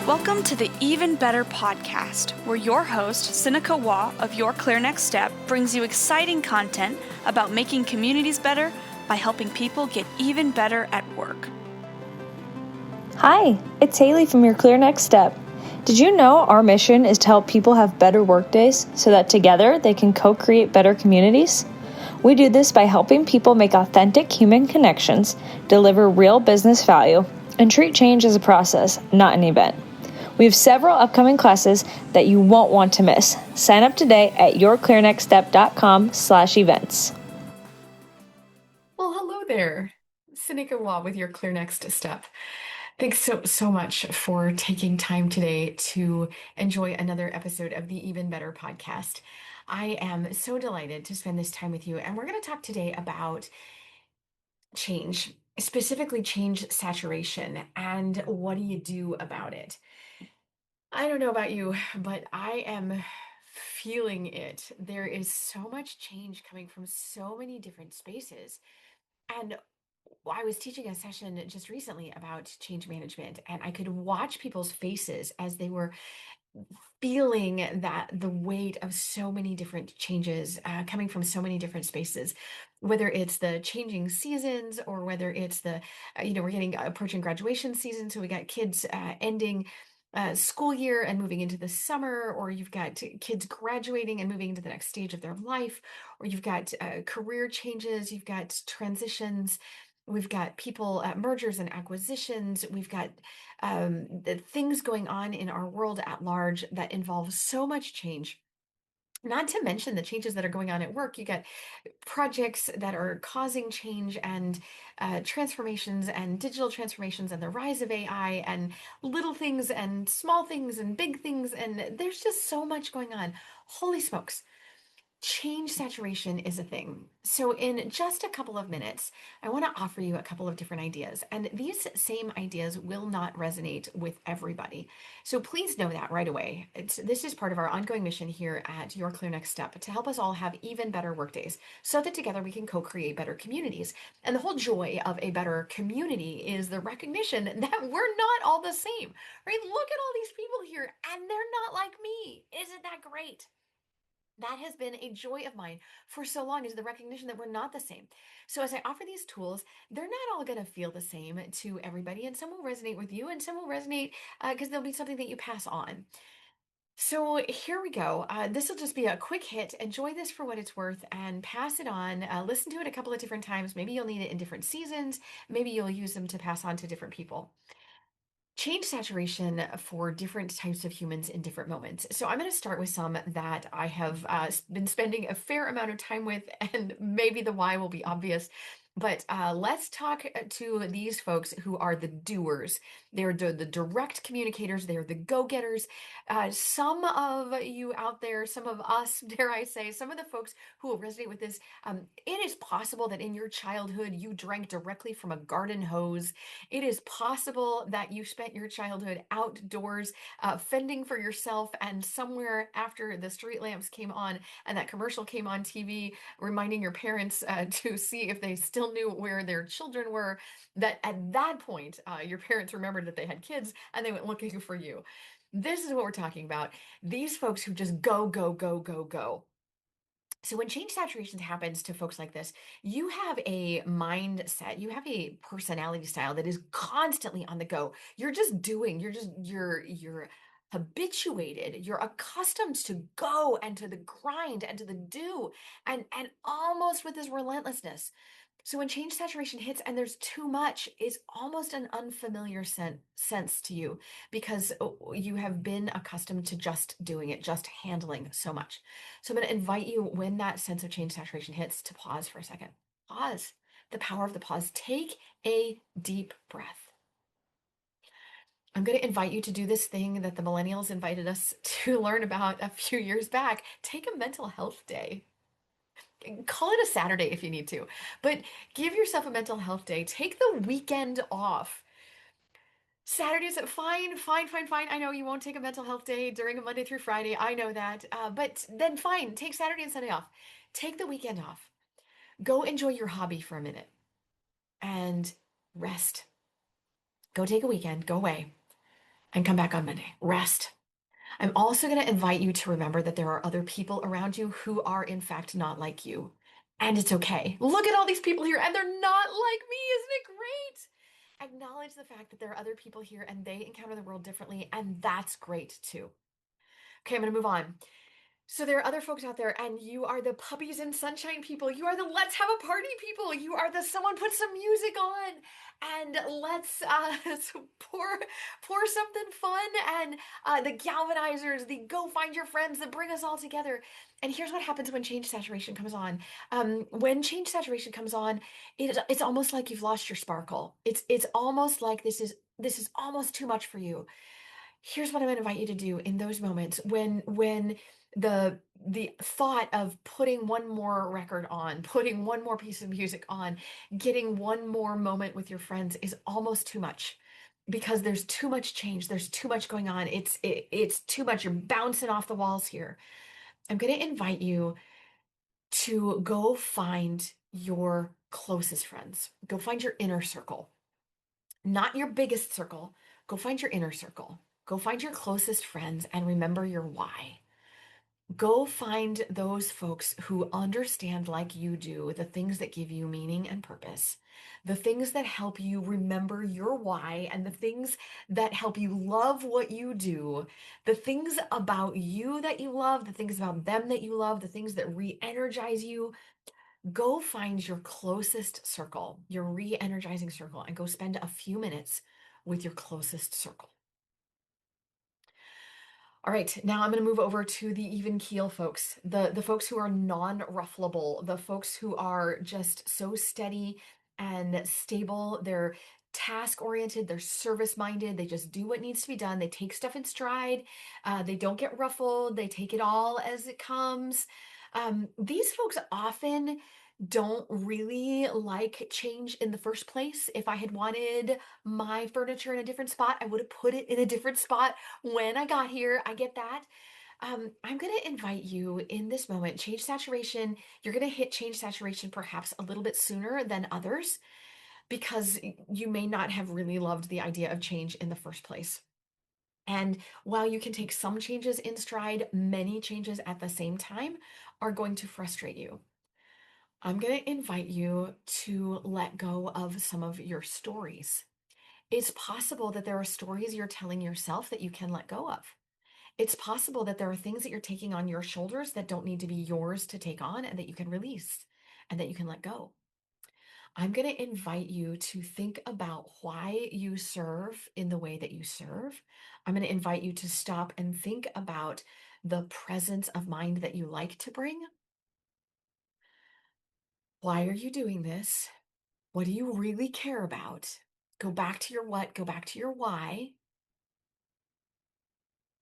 Welcome to the Even Better podcast, where your host, Sinikka Waugh of Your Clear Next Step, brings you exciting content about making communities better by helping people get even better at work. Hi, it's Haley from Your Clear Next Step. Did you know our mission is to help people have better workdays so that together they can co-create better communities? We do this by helping people make authentic human connections, deliver real business value, and treat change as a process, not an event. We have several upcoming classes that you won't want to miss. Sign up today at yourclearnextstep.com/events. Well, hello there. Sinikka Waugh with Your Clear Next Step. Thanks so much for taking time today to enjoy another episode of the Even Better podcast. I am so delighted to spend this time with you, and we're going to talk today about change, specifically change saturation, and what do you do about it? I don't know about you, but I am feeling it. There is so much change coming from so many different spaces. And I was teaching a session just recently about change management, and I could watch people's faces as they were feeling that the weight of so many different changes coming from so many different spaces, whether it's the changing seasons or whether it's we're getting approaching graduation season. So we got kids ending school year and moving into the summer, or you've got kids graduating and moving into the next stage of their life, or you've got career changes, you've got transitions. We've got people mergers and acquisitions. We've got the things going on in our world at large that involve so much change. Not to mention the changes that are going on at work. You got projects that are causing change and transformations and digital transformations and the rise of AI and little things and small things and big things. And there's just so much going on. Holy smokes. Change saturation is a thing. So, in just a couple of minutes, I want to offer you a couple of different ideas. And these same ideas will not resonate with everybody. So, please know that right away. This is part of our ongoing mission here at Your Clear Next Step to help us all have even better workdays so that together we can co create better communities. And the whole joy of a better community is the recognition that we're not all the same, right? Look at all these people here, and they're not like me. Isn't that great? That has been a joy of mine for so long, is the recognition that we're not the same. So as I offer these tools, they're not all going to feel the same to everybody, and some will resonate with you and some will resonate because there'll be something that you pass on. So here we go. This will just be a quick hit. Enjoy this for what it's worth and pass it on. Listen to it a couple of different times. Maybe you'll need it in different seasons. Maybe you'll use them to pass on to different people. Change saturation for different types of humans in different moments. So I'm going to start with some that I have been spending a fair amount of time with, and maybe the why will be obvious. But let's talk to these folks who are the doers. They're the direct communicators. They're the go-getters. Some of you out there, some of us, dare I say, some of the folks who will resonate with this, it is possible that in your childhood you drank directly from a garden hose. It is possible that you spent your childhood outdoors, fending for yourself, and somewhere after the street lamps came on and that commercial came on TV, reminding your parents to see if they still knew where their children were, that at that point, your parents remembered that they had kids and they went looking for you. This is what we're talking about. These folks who just go, go, go, go, go. So when change saturation happens to folks like this, you have a mindset, you have a personality style that is constantly on the go. You're just doing, you're habituated, you're accustomed to go and to the grind and to the do and almost with this relentlessness. So when change saturation hits and there's too much, it's almost an unfamiliar sense to you because you have been accustomed to just doing it, just handling so much. So I'm going to invite you, when that sense of change saturation hits, to pause for a second. Pause. The power of the pause. Take a deep breath. I'm going to invite you to do this thing that the millennials invited us to learn about a few years back. Take a mental health day. Call it a Saturday if you need to, but give yourself a mental health day. Take the weekend off. Saturdays, fine, fine, fine, fine. I know you won't take a mental health day during a Monday through Friday. I know that. But then fine, take Saturday and Sunday off. Take the weekend off. Go enjoy your hobby for a minute and rest. Go take a weekend, go away. and come back on Monday. Rest. I'm also going to invite you to remember that there are other people around you who are, in fact, not like you. And it's okay. Look at all these people here, and they're not like me. Isn't it great? Acknowledge the fact that there are other people here and they encounter the world differently, and that's great too. Okay, I'm going to move on. So there are other folks out there, and you are the puppies and sunshine people. You are the let's have a party people. You are the someone put some music on and let's pour something fun, and the galvanizers, the go find your friends that bring us all together. And here's what happens when change saturation comes on. When change saturation comes on, it's almost like you've lost your sparkle. It's almost like this is almost too much for you. Here's what I'm going to invite you to do in those moments when the thought of putting one more record on, putting one more piece of music on, getting one more moment with your friends is almost too much, because there's too much change, there's too much going on. It's too much. You're bouncing off the walls here. I'm going to invite you to go find your closest friends. Go find your inner circle, not your biggest circle. Go find your inner circle. Go find your closest friends and remember your why. Go find those folks who understand, like you do, the things that give you meaning and purpose, the things that help you remember your why, and the things that help you love what you do, the things about you that you love, the things about them that you love, the things that re-energize you. Go find your closest circle, your re-energizing circle, and go spend a few minutes with your closest circle. All right, now I'm going to move over to the even keel folks, the folks who are non-ruffleable, the folks who are just so steady and stable. They're task oriented, they're service minded, they just do what needs to be done. They take stuff in stride, they don't get ruffled, they take it all as it comes. These folks often don't really like change in the first place. If I had wanted my furniture in a different spot, I would have put it in a different spot when I got here. I get that. I'm going to invite you in this moment, change saturation. You're going to hit change saturation perhaps a little bit sooner than others, because you may not have really loved the idea of change in the first place. And while you can take some changes in stride, many changes at the same time are going to frustrate you. I'm going to invite you to let go of some of your stories. It's possible that there are stories you're telling yourself that you can let go of. It's possible that there are things that you're taking on your shoulders that don't need to be yours to take on, and that you can release and that you can let go. I'm going to invite you to think about why you serve in the way that you serve. I'm going to invite you to stop and think about the presence of mind that you like to bring. Why are you doing this? What do you really care about? Go back to your what, go back to your why,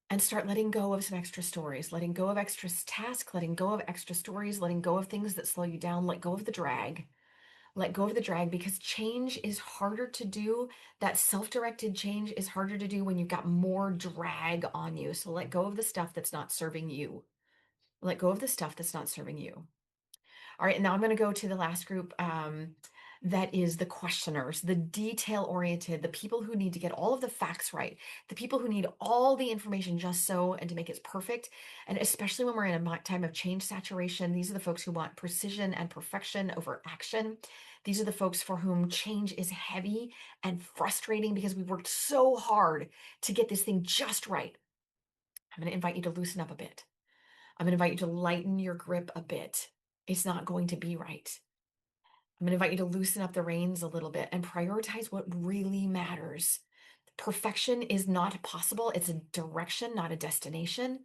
and start letting go of some extra stories, letting go of extra tasks, letting go of extra stories, letting go of things that slow you down, let go of the drag. Let go of the drag, because change is harder to do. That self-directed change is harder to do when you've got more drag on you. So let go of the stuff that's not serving you. Let go of the stuff that's not serving you. All right, now I'm going to go to the last group, that is the questioners, the detail-oriented, the people who need to get all of the facts right, the people who need all the information just so and to make it perfect. And especially when we're in a time of change saturation, these are the folks who want precision and perfection over action. These are the folks for whom change is heavy and frustrating because we worked so hard to get this thing just right. I'm going to invite you to loosen up a bit. I'm going to invite you to lighten your grip a bit. It's not going to be right. I'm going to invite you to loosen up the reins a little bit and prioritize what really matters. Perfection is not possible. It's a direction, not a destination.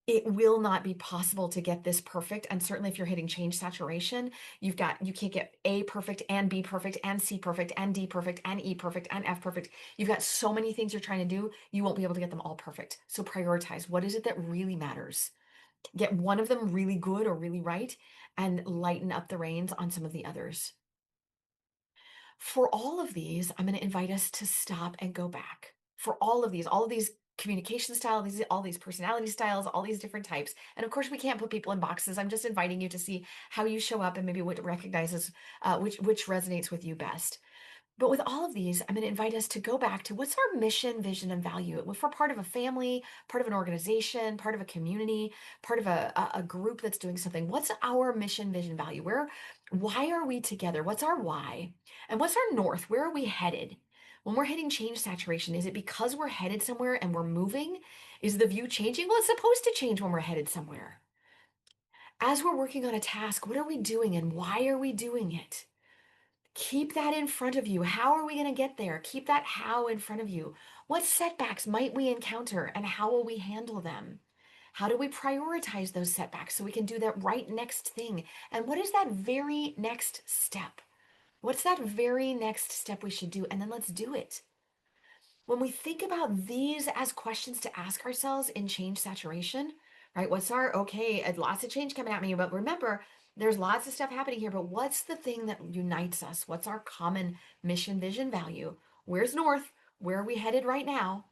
It will not be possible to get this perfect. And certainly if you're hitting change saturation, you can't get A perfect and B perfect and C perfect and D perfect and E perfect and F perfect. You've got so many things you're trying to do. You won't be able to get them all perfect. So prioritize. What is it that really matters? Get one of them really good or really right, and lighten up the reins on some of the others. For all of these, I'm going to invite us to stop and go back. For all of these communication styles, all these personality styles, all these different types. And of course, we can't put people in boxes. I'm just inviting you to see how you show up and maybe what recognizes, which resonates with you best. But with all of these, I'm going to invite us to go back to what's our mission, vision, and value. If we're part of a family, part of an organization, part of a community, part of a group that's doing something, what's our mission, vision, value? Why are we together? What's our why? And what's our north? Where are we headed? When we're hitting change saturation, is it because we're headed somewhere and we're moving? Is the view changing? Well, it's supposed to change when we're headed somewhere. As we're working on a task, what are we doing and why are we doing it? Keep that in front of you. How are we going to get there? Keep that how in front of you. What setbacks might we encounter and how will we handle them? How do we prioritize those setbacks so we can do that right next thing? And what is that very next step? What's that very next step we should do? And then let's do it. When we think about these as questions to ask ourselves in change saturation, right? Okay, lots of change coming at me, but remember, there's lots of stuff happening here, but what's the thing that unites us? What's our common mission, vision, value? Where's north? Where are we headed right now?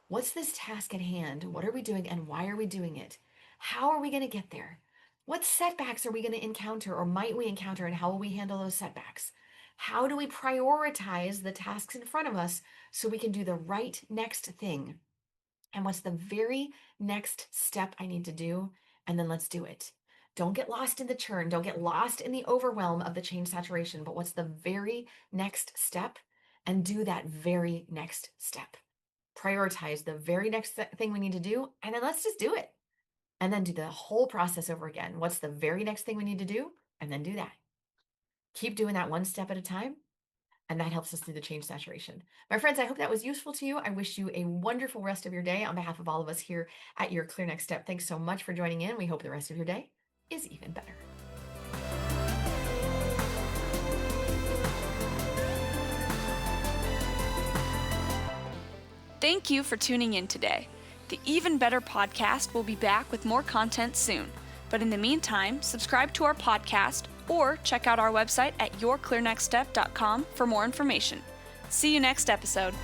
What's this task at hand? What are we doing and why are we doing it? How are we going to get there? What setbacks are we going to encounter or might we encounter and how will we handle those setbacks? How do we prioritize the tasks in front of us so we can do the right next thing? And what's the very next step I need to do? And then let's do it. Don't get lost in the churn. Don't get lost in the overwhelm of the change saturation. But what's the very next step? And do that very next step. Prioritize the very next thing we need to do. And then let's just do it. And then do the whole process over again. What's the very next thing we need to do? And then do that. Keep doing that one step at a time. And that helps us through the change saturation. My friends, I hope that was useful to you. I wish you a wonderful rest of your day on behalf of all of us here at Your Clear Next Step. Thanks so much for joining in. We hope the rest of your day is even better. Thank you for tuning in today. The Even Better podcast will be back with more content soon. But in the meantime, subscribe to our podcast or check out our website at yourclearnextstep.com for more information. See you next episode.